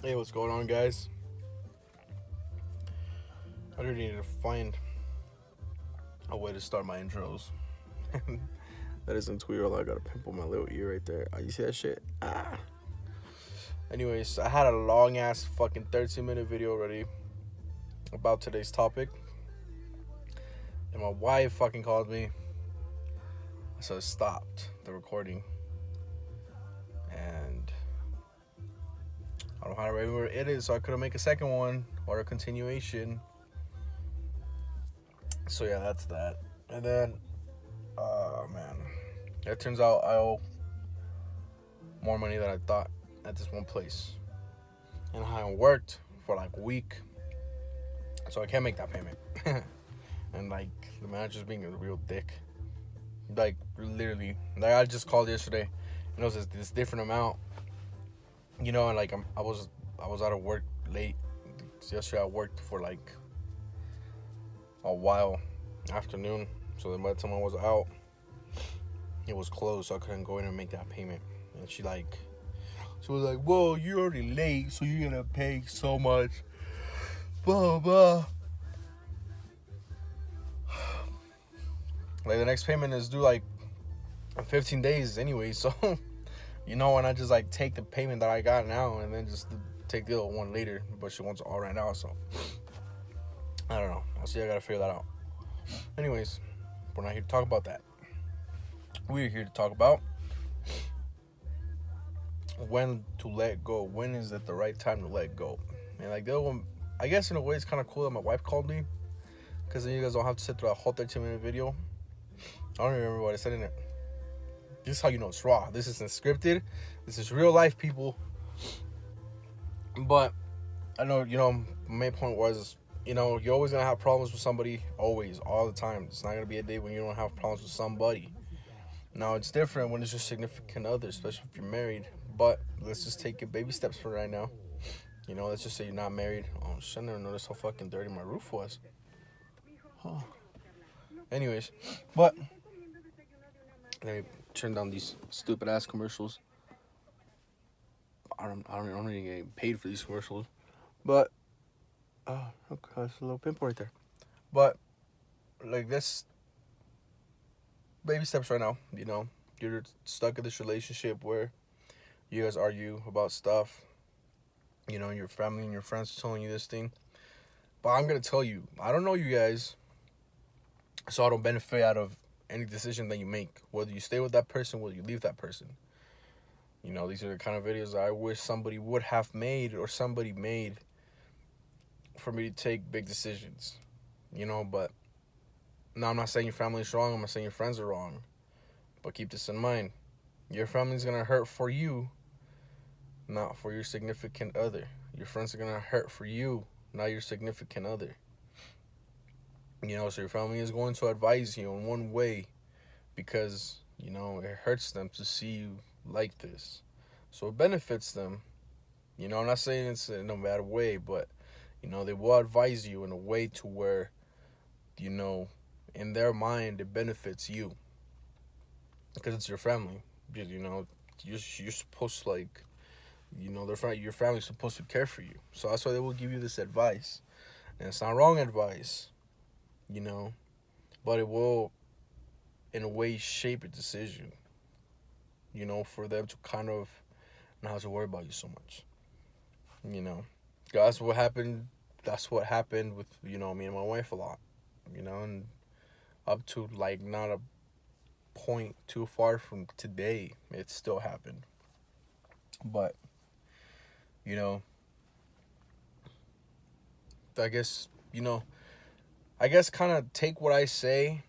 Hey, what's going on, guys? I really need to find a way to start my intros. That isn't Tweeter. I got a pimple on my little ear right there. You see that shit? Anyways, I had a long ass fucking 13-minute video already about today's topic, and my wife fucking called me, so I stopped the recording, and I don't know how to remember it is, so I couldn't make a second one or a continuation. So yeah, that's that. And then, man, it turns out I owe more money than I thought at this one place, and I haven't worked for like a week, so I can't make that payment. And like the manager's being a real dick. Like literally, like I just called yesterday, and it was this different amount, and like I was out of work late. Yesterday I worked for like a while afternoon, so then by the time I was out, it was closed, so I couldn't go in and make that payment. And she was like, well, you're already late, so you're gonna pay so much, blah blah. Like the next payment is due like in 15 days anyway, so and I just like take the payment that I got now and then just take the other one later. But she wants it all right now, so I don't know. I'll see. I gotta figure that out. Anyways, we're not here to talk about that. We're here to talk about when to let go. When is it the right time to let go? And like the other one, I guess in a way it's kind of cool that my wife called me, because then you guys don't have to sit through a whole 13-minute video. I don't even remember what I said in it. This is how you know it's raw. This isn't scripted. This is real life, people. But I know, my main point was, you're always going to have problems with somebody. Always, all the time. It's not going to be a day when you don't have problems with somebody. Now, it's different when it's your significant other, especially if you're married. But let's just take it baby steps for right now. Let's just say you're not married. Oh, shit, I never noticed how fucking dirty my roof was. Huh. Anyways, but let me turn down these stupid ass commercials. I don't really get paid for these commercials, but okay, that's a little pimple right there. But like this, baby steps right now. You're stuck in this relationship where you guys argue about stuff. Your family and your friends are telling you this thing, but I'm gonna tell you, I don't know you guys, so I don't benefit out of any decision that you make, whether you stay with that person, whether you leave that person. These are the kind of videos I wish somebody would have made, or somebody made, for me to take big decisions. But no, I'm not saying your family's wrong. I'm not saying your friends are wrong. But keep this in mind. Your family's going to hurt for you, not for your significant other. Your friends are going to hurt for you, not your significant other. So your family is going to advise you in one way because, it hurts them to see you like this. So it benefits them. I'm not saying it's in a bad way, but, they will advise you in a way to where, in their mind, it benefits you. Because it's your family. You're supposed to, like, your family's supposed to care for you. So that's why they will give you this advice. And it's not wrong advice, but it will, in a way, shape a decision, for them to kind of not have to worry about you so much. That's what happened. That's what happened with, me and my wife a lot, and up to, like, not a point too far from today, it still happened. But, I guess kind of take what I say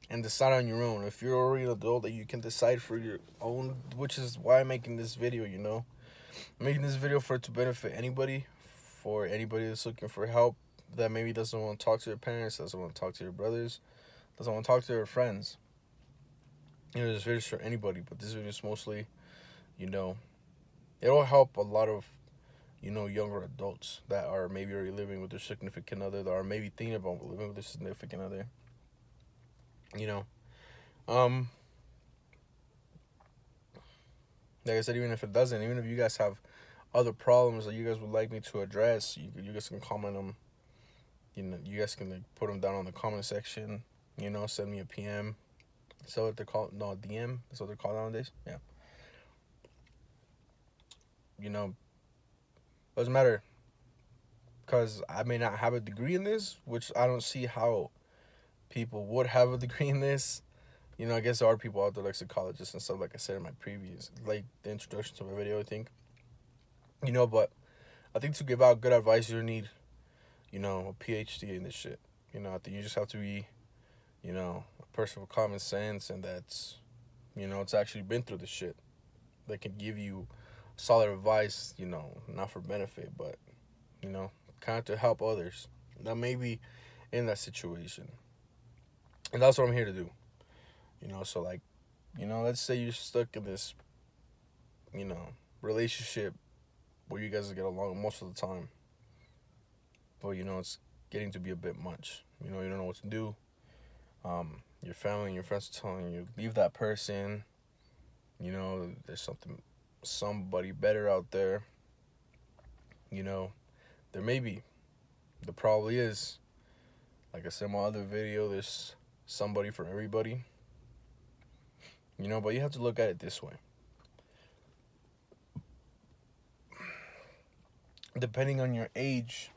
and decide on your own. If you're already an adult, that you can decide for your own, which is why I'm making this video, I'm making this video for it to benefit anybody, for anybody that's looking for help, that maybe doesn't want to talk to their parents, doesn't want to talk to their brothers, doesn't want to talk to their friends. This video is for anybody, but this video is mostly, it'll help a lot of, younger adults that are maybe already living with their significant other, that are maybe thinking about living with their significant other. Like I said, even if it doesn't, even if you guys have other problems that you guys would like me to address, you guys can comment them. You know, you guys can like, put them down on the comment section. You know, send me a PM. So what they're called, no, DM. That's what they're called nowadays. Yeah. You know, doesn't matter, because I may not have a degree in this, which I don't see how people would have a degree in this. You know, I guess there are people out there like psychologists and stuff, like I said in my previous, like the introduction to my video, I think. You know, but I think to give out good advice, you need, you know, a PhD in this shit. You know, I think you just have to be, you know, a person with common sense and that's, you know, it's actually been through this shit. That can give you solid advice, you know, not for benefit, but, you know, kind of to help others that may be in that situation. And that's what I'm here to do. You know, so like, you know, let's say you're stuck in this, you know, relationship where you guys get along most of the time. But, you know, it's getting to be a bit much. You know, you don't know what to do. Your family and your friends are telling you, leave that person. You know, there's somebody better out there. You know, there may be. There probably is. Like I said in my other video, there's somebody for everybody. You know, but you have to look at it this way. Depending on your age,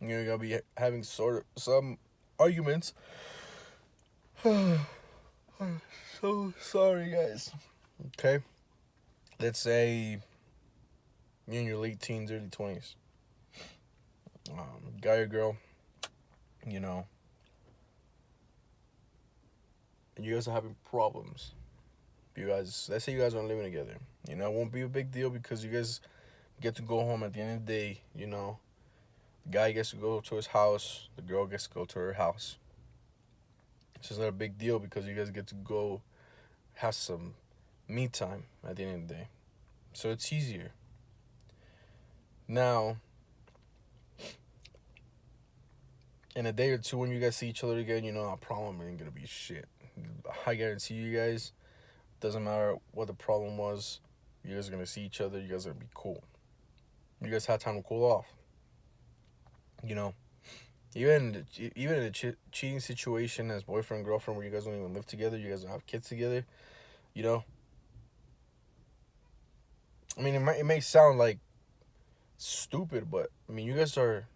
you're gonna be having sort of some arguments. I'm so sorry, guys. Okay, let's say you're in your late teens, early 20s. Guy or girl, you know, and you guys are having problems. Let's say you guys aren't living together. You know, it won't be a big deal because you guys get to go home at the end of the day. You know, the guy gets to go to his house, the girl gets to go to her house. It's just not a big deal because you guys get to go have some me time at the end of the day. So it's easier. Now, in a day or two when you guys see each other again, you know that problem ain't gonna be shit. I guarantee you guys, doesn't matter what the problem was, you guys are gonna see each other, you guys are gonna be cool. You guys had time to cool off. You know, even in a cheating situation as boyfriend and girlfriend where you guys don't even live together, you guys don't have kids together, you know. I mean, it may sound like stupid, but I mean, you guys are,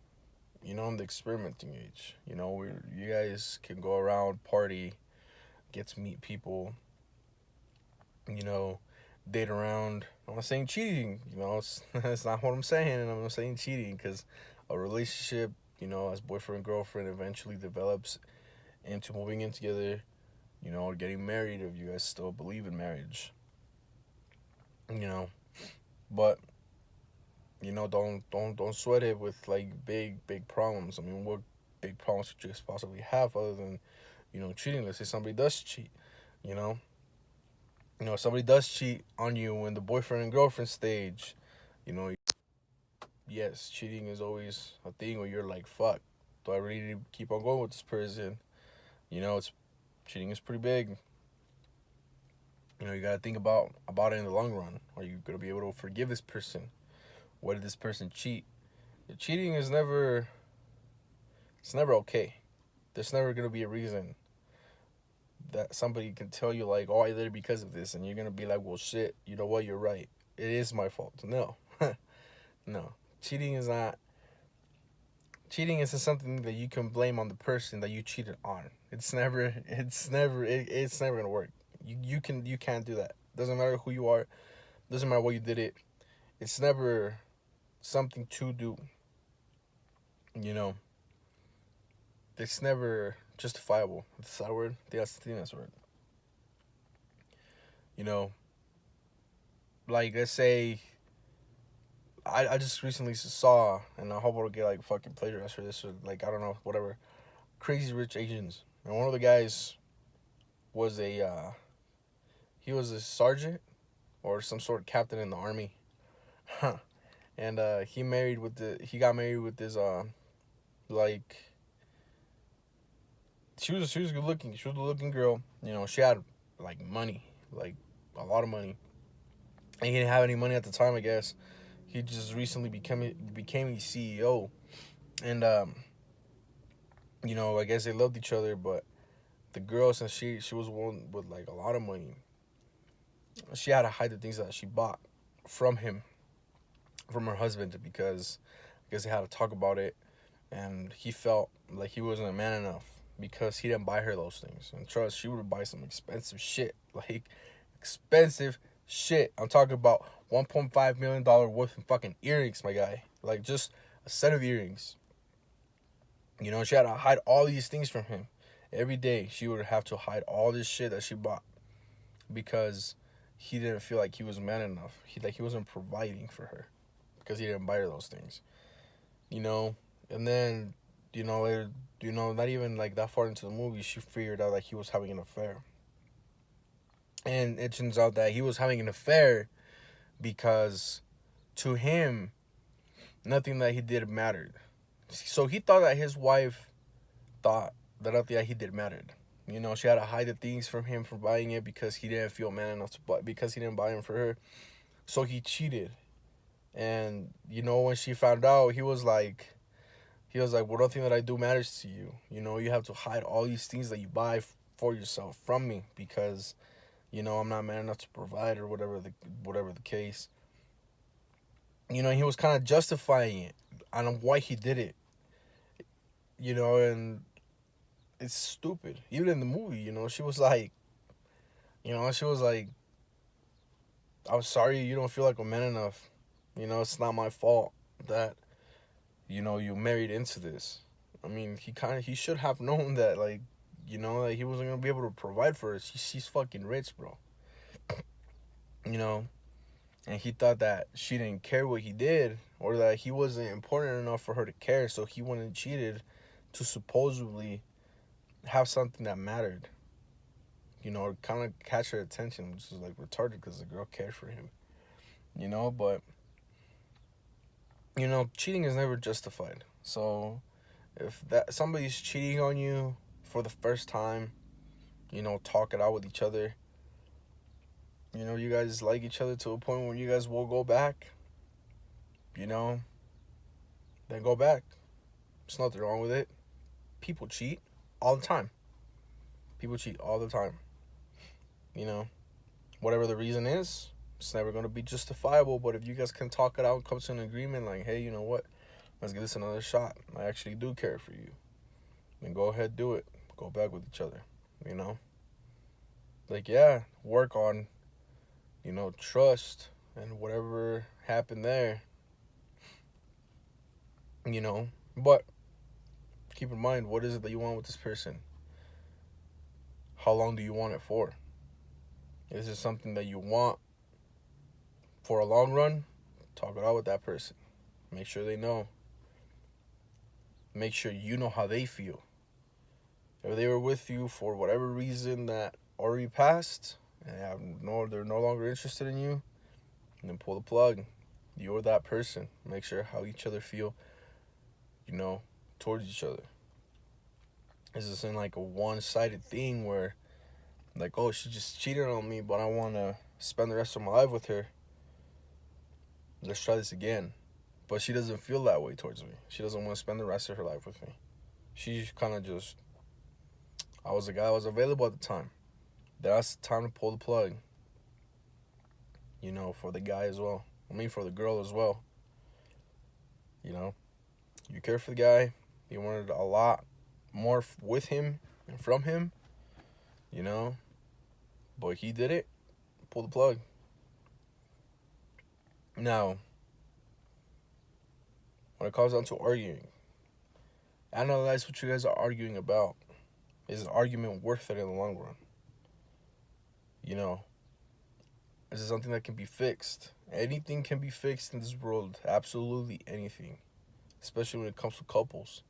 you know, in the experimenting age. You know, where you guys can go around, party, get to meet people, you know, date around. I'm not saying cheating, you know, that's not what I'm saying. And I'm not saying cheating because a relationship, you know, as boyfriend and girlfriend eventually develops into moving in together, you know, or getting married if you guys still believe in marriage, you know. But, you know, don't sweat it with like big problems. I mean, what big problems could you possibly have other than, you know, cheating? Let's say somebody does cheat, you know. You know, if somebody does cheat on you in the boyfriend and girlfriend stage, you know, yes, cheating is always a thing where you're like, fuck, do I really keep on going with this person? You know, cheating is pretty big. You know, you gotta think about it in the long run. Are you gonna be able to forgive this person? Why did this person cheat? Cheating is never, it's never okay. There's never gonna be a reason that somebody can tell you like, oh, I did it because of this, and you're gonna be like, well, shit, you know what? You're right. It is my fault. No, no. Cheating is not. Cheating isn't something that you can blame on the person that you cheated on. It's never. It's never gonna work. You can't do that. Doesn't matter who you are. Doesn't matter what you did it. It's never something to do. You know. It's never justifiable. Is that word? That's the word. You know. Like, let's say I just recently saw, and I hope I don't get like fucking plagiarized for this, or like, I don't know, whatever. Crazy Rich Asians. And one of the guys was he was a sergeant or some sort of captain in the army. And he got married with this like, she was good looking. She was a good looking girl. You know, she had like money, like a lot of money. And he didn't have any money at the time, I guess. He just recently became a CEO, and I guess they loved each other, but the girl, since she was one with like a lot of money, she had to hide the things that she bought from him, from her husband, because I guess they had to talk about it, and he felt like he wasn't a man enough because he didn't buy her those things. And trust, she would buy some expensive shit, like expensive shit. I'm talking about $1.5 million worth of fucking earrings, my guy. Like just a set of earrings. She had to hide all these things from him. Every day she would have to hide all this shit that she bought because he didn't feel like he was man enough. He wasn't providing for her because he didn't buy her those things. And then, later, not even like that far into the movie, she figured out that he was having an affair. And it turns out that he was having an affair because to him, nothing that he did mattered. So he thought that his wife thought that nothing that he did mattered. She had to hide the things from him from buying it because he didn't feel man enough to buy, because he didn't buy them for her. So he cheated. And, when she found out, he was like, well, nothing that I do matters to you. You have to hide all these things that you buy for yourself from me because, I'm not man enough to provide, or whatever the case. He was kind of justifying it on why he did it. And it's stupid. Even in the movie, she was like, I'm sorry you don't feel like a man enough. It's not my fault that, you married into this. I mean, he should have known that, like, that he wasn't going to be able to provide for her. She's fucking rich, bro. And he thought that she didn't care what he did, or that he wasn't important enough for her to care, so he went and cheated to supposedly have something that mattered. Or kind of catch her attention, which is like retarded because the girl cared for him. But cheating is never justified. So if that somebody's cheating on you for the first time, talk it out with each other. You guys like each other to a point where you guys will go back, then go back. There's nothing wrong with it. People cheat all the time. Whatever the reason is, it's never going to be justifiable. But if you guys can talk it out and come to an agreement, like, hey, you know what? Let's give this another shot. I actually do care for you. Then go ahead, do it. Go back with each other, Like, yeah, work on, trust and whatever happened there, But keep in mind, what is it that you want with this person? How long do you want it for? Is it something that you want for a long run? Talk it out with that person. Make sure they know. Make sure you know how they feel. If they were with you for whatever reason that already passed, and they're no longer interested in you, then pull the plug. You're that person. Make sure how each other feel, towards each other. This isn't like a one-sided thing where, like, oh, she just cheated on me, but I want to spend the rest of my life with her. Let's try this again. But she doesn't feel that way towards me. She doesn't want to spend the rest of her life with me. She's kind of just, I was the guy that was available at the time. That's the time to pull the plug. For the guy as well. For the girl as well. You care for the guy. You wanted a lot more with him and from him. But he did it. Pull the plug. Now, when it comes down to arguing, analyze what you guys are arguing about. Is an argument worth it in the long run? Is it something that can be fixed? Anything can be fixed in this world. Absolutely anything. Especially when it comes to couples.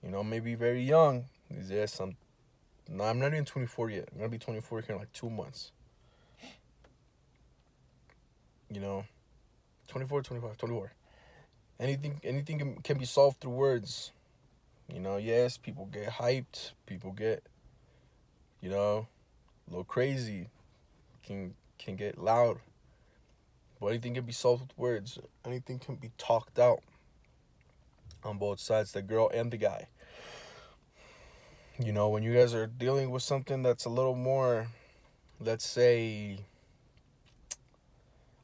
Maybe very young. No, I'm not even 24 yet. I'm going to be 24 here in like 2 months. 24, 25, 24. Anything can be solved through words. Yes, people get hyped. People get, a little crazy. Can get loud. But anything can be solved with words. Anything can be talked out on both sides, the girl and the guy. You know, when you guys are dealing with something that's a little more, let's say,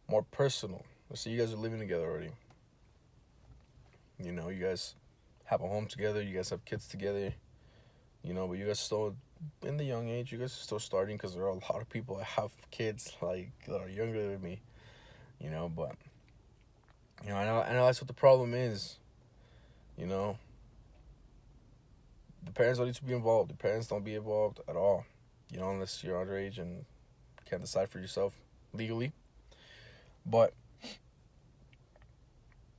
more personal. Let's say you guys are living together already. You know, you guys have a home together, you guys have kids together, you know, but you guys still, in the young age, you guys are still starting, because there are a lot of people that have kids, like, that are younger than me, you know, but, you know, I know that's what the problem is, you know. The parents don't need to be involved. The parents don't be involved at all, you know, unless you're underage and can't decide for yourself legally. But,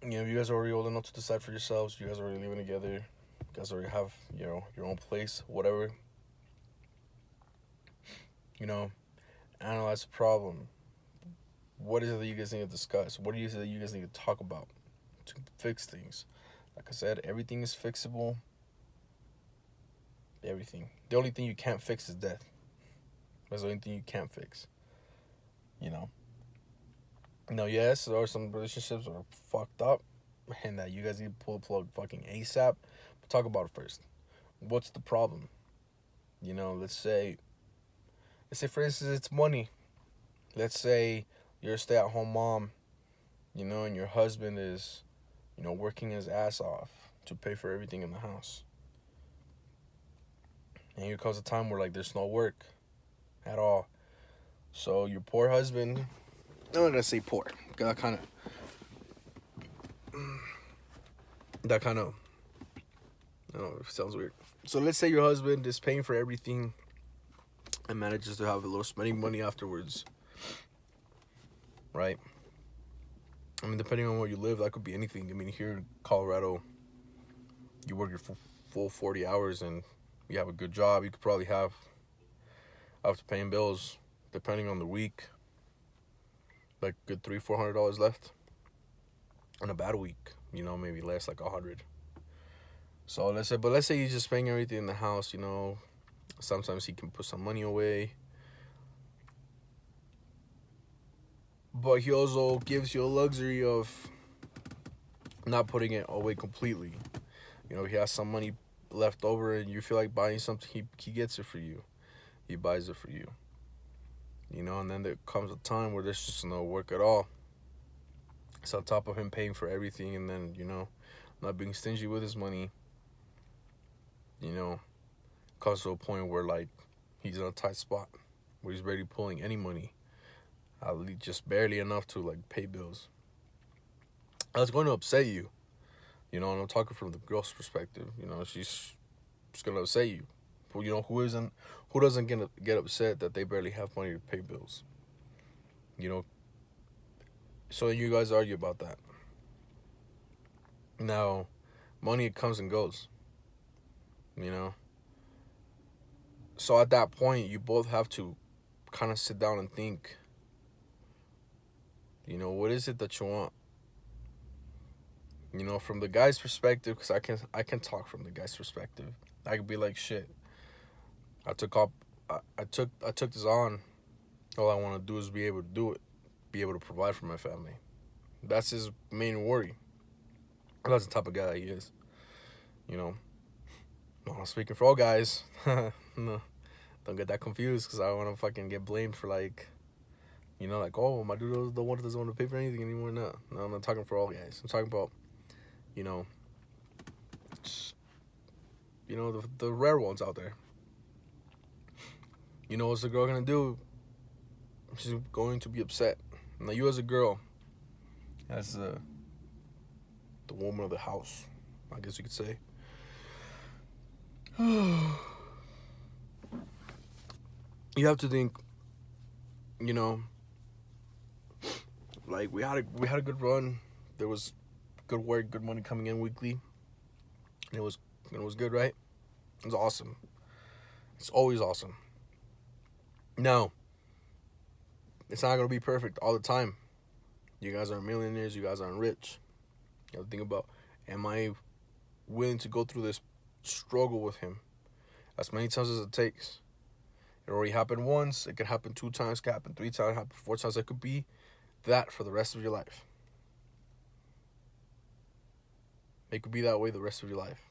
you know, you guys are already old enough to decide for yourselves. You guys are already living together. You guys already have, you know, your own place, whatever. You know, analyze the problem. What is it that you guys need to discuss? What is it that you guys need to talk about to fix things? Like I said, everything is fixable. Everything. The only thing you can't fix is death. That's the only thing you can't fix. You know? No, yes, there are some relationships that are fucked up and that you guys need to pull the plug fucking ASAP. But talk about it first. What's the problem? You know, let's say for instance it's money. Let's say you're a stay-at-home mom, you know, and your husband is, you know, working his ass off to pay for everything in the house. And here comes a time where, like, there's no work at all. So your poor husband, I'm not gonna say poor. That kind of, I don't know, it sounds weird. So let's say your husband is paying for everything and manages to have a little spending money afterwards, right? I mean, depending on where you live, that could be anything. I mean, here in Colorado, you work your full 40 hours and you have a good job, you could probably have, after paying bills, depending on the week, like good $300-400 left. On a bad week, you know, maybe less, like 100. So let's say he's just paying everything in the house, you know. Sometimes he can put some money away, but he also gives you a luxury of not putting it away completely. You know, he has some money left over and you feel like buying something, he gets it for you. He buys it for you. You know, and then there comes a time where there's just no work at all. It's on top of him paying for everything and then, you know, not being stingy with his money. You know, comes to a point where, like, he's in a tight spot where he's barely pulling any money. At least just barely enough to, like, pay bills. That's going to upset you. You know, and I'm talking from the girl's perspective. You know, she's going to upset you. But, you know, who doesn't get upset that they barely have money to pay bills? You know, so you guys argue about that. Now, money comes and goes. You know? So at that point, you both have to kind of sit down and think, you know, what is it that you want? You know, from the guy's perspective, because I can talk from the guy's perspective. I could be like, shit, I took this on. All I want to do is be able to do it, be able to provide for my family. That's his main worry. That's the type of guy that he is. You know, I'm speaking for all guys. No, don't get that confused, because I don't want to fucking get blamed for, like, you know, like, oh, my dude the one that doesn't want to pay for anything anymore. No, I'm not talking for all guys. I'm talking about, you know, just, you know, the rare ones out there. You know, what's the girl gonna do? She's going to be upset. Now, you as a girl, as the woman of the house, I guess you could say, you have to think, you know, like, we had a good run. There was good work, good money coming in weekly. And it was good, right? It was awesome. It's always awesome. Now, it's not gonna be perfect all the time. You guys aren't millionaires, you guys aren't rich. You have to think about, am I willing to go through this struggle with him as many times as it takes? It already happened once, it could happen 2 times, it could happen 3 times, it could happen 4 times. It could be that for the rest of your life. It could be that way the rest of your life.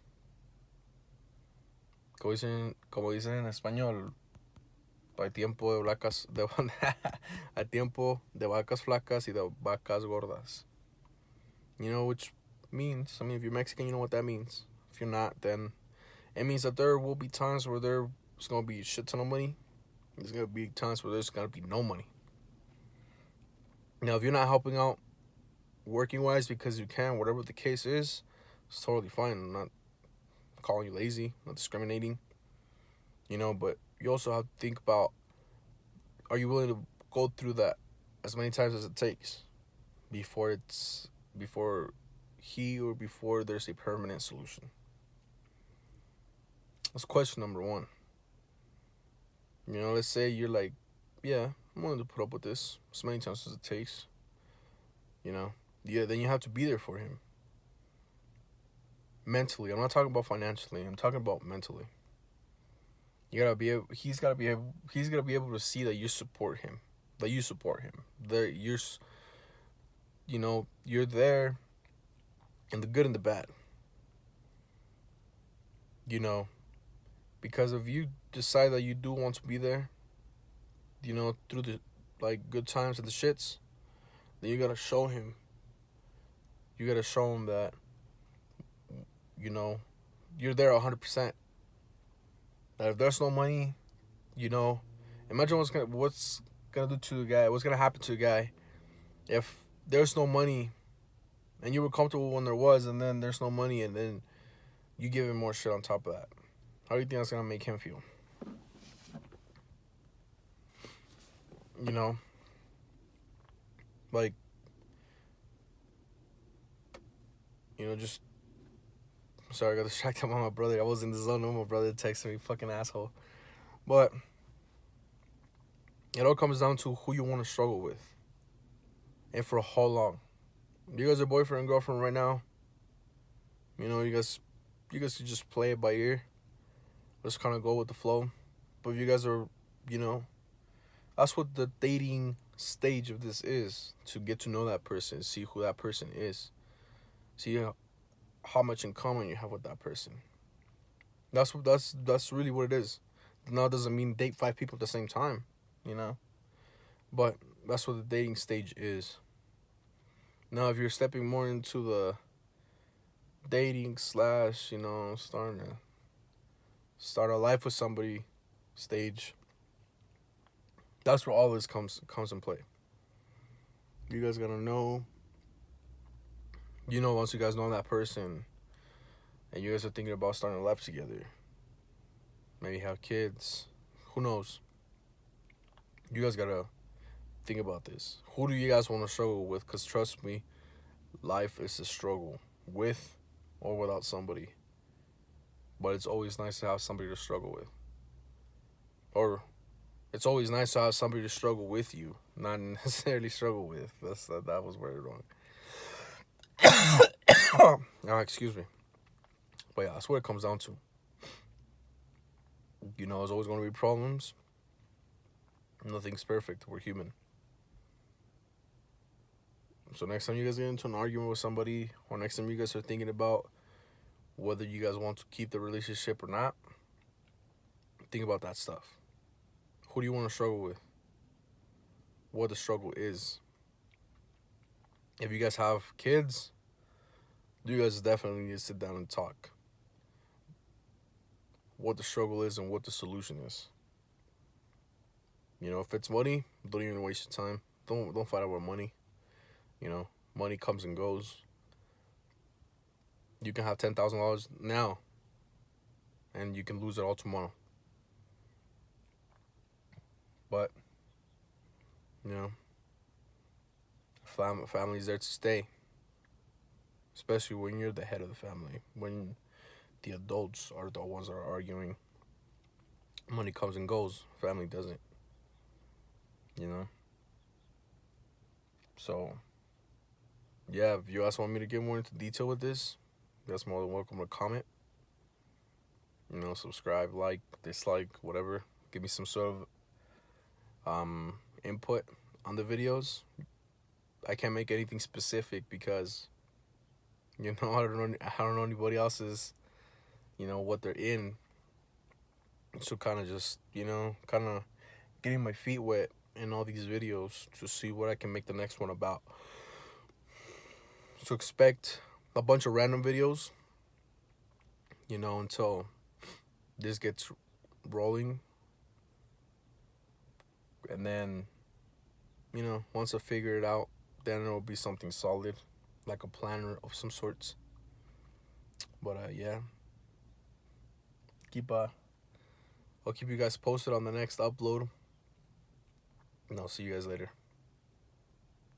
Como dicen en español, hay tiempo de vacas hay tiempo de vacas flacas y de vacas gordas. You know, which means, I mean, if you're Mexican, you know what that means. If you're not, then it means that there will be times where there's going to be a shit ton of money. There's going to be times where there's going to be no money. Now, if you're not helping out working-wise because you can, whatever the case is, it's totally fine. I'm not calling you lazy, not discriminating, you know, but you also have to think about, are you willing to go through that as many times as it takes before there's a permanent solution? That's question number one. You know, let's say you're like, yeah, I'm willing to put up with this as many times as it takes. You know, yeah, then you have to be there for him. Mentally, I'm not talking about financially. I'm talking about mentally. You gotta be able. He's gonna be able to see that you support him. That you're there, in the good and the bad. You know, because if you decide that you do want to be there, you know, through the good times and the shits, then you gotta show him. You gotta show him that, you know, you're there 100%. That if there's no money, you know, imagine what's gonna do to a guy. What's gonna happen to a guy if there's no money, and you were comfortable when there was, and then there's no money, and then you give him more shit on top of that. How do you think that's gonna make him feel? You know, like, you know, just. Sorry, I got distracted by my brother. I was in the zone when my brother texted me, fucking asshole. But it all comes down to who you want to struggle with, and for how long. You guys are boyfriend and girlfriend right now. You know, you guys could just play it by ear. Just kind of go with the flow. But if you guys are, you know, that's what the dating stage of this is, to get to know that person, see who that person is, see how much in common you have with that person. That's really what it is. Now, it doesn't mean date 5 people at the same time, you know, but that's what the dating stage is. Now, if you're stepping more into the dating / you know, starting to start a life with somebody stage, that's where all this comes in play. You guys gotta know, you know, once you guys know that person and you guys are thinking about starting a life together, maybe have kids, who knows, you guys gotta think about this. Who do you guys want to struggle with? Because trust me, life is a struggle with or without somebody. But it's always nice to have somebody to struggle with. Or it's always nice to have somebody to struggle with you, not necessarily struggle with. That was worded wrong. Oh, excuse me. But yeah, that's what it comes down to. You know, there's always going to be problems. Nothing's perfect. We're human. So next time you guys get into an argument with somebody, or next time you guys are thinking about whether you guys want to keep the relationship or not, think about that stuff. Who do you want to struggle with? What the struggle is. If you guys have kids, you guys definitely need to sit down and talk. What the struggle is and what the solution is. You know, if it's money, don't even waste your time. Don't fight over money. You know, money comes and goes. You can have $10,000 now, and you can lose it all tomorrow. But, you know, family's there to stay. Especially when you're the head of the family. When the adults are the ones that are arguing. Money comes and goes. Family doesn't. You know? So, yeah, if you guys want me to get more into detail with this, that's more than welcome to comment. You know, subscribe, like, dislike, whatever. Give me some sort of input on the videos. I can't make anything specific because, you know, I don't know anybody else's, you know, what they're in. So kind of just, you know, kind of getting my feet wet in all these videos to see what I can make the next one about. So expect a bunch of random videos, you know, until this gets rolling. And then, you know, once I figure it out, then it'll be something solid, like a planner of some sorts. But yeah, keep I'll keep you guys posted on the next upload, and I'll see you guys later.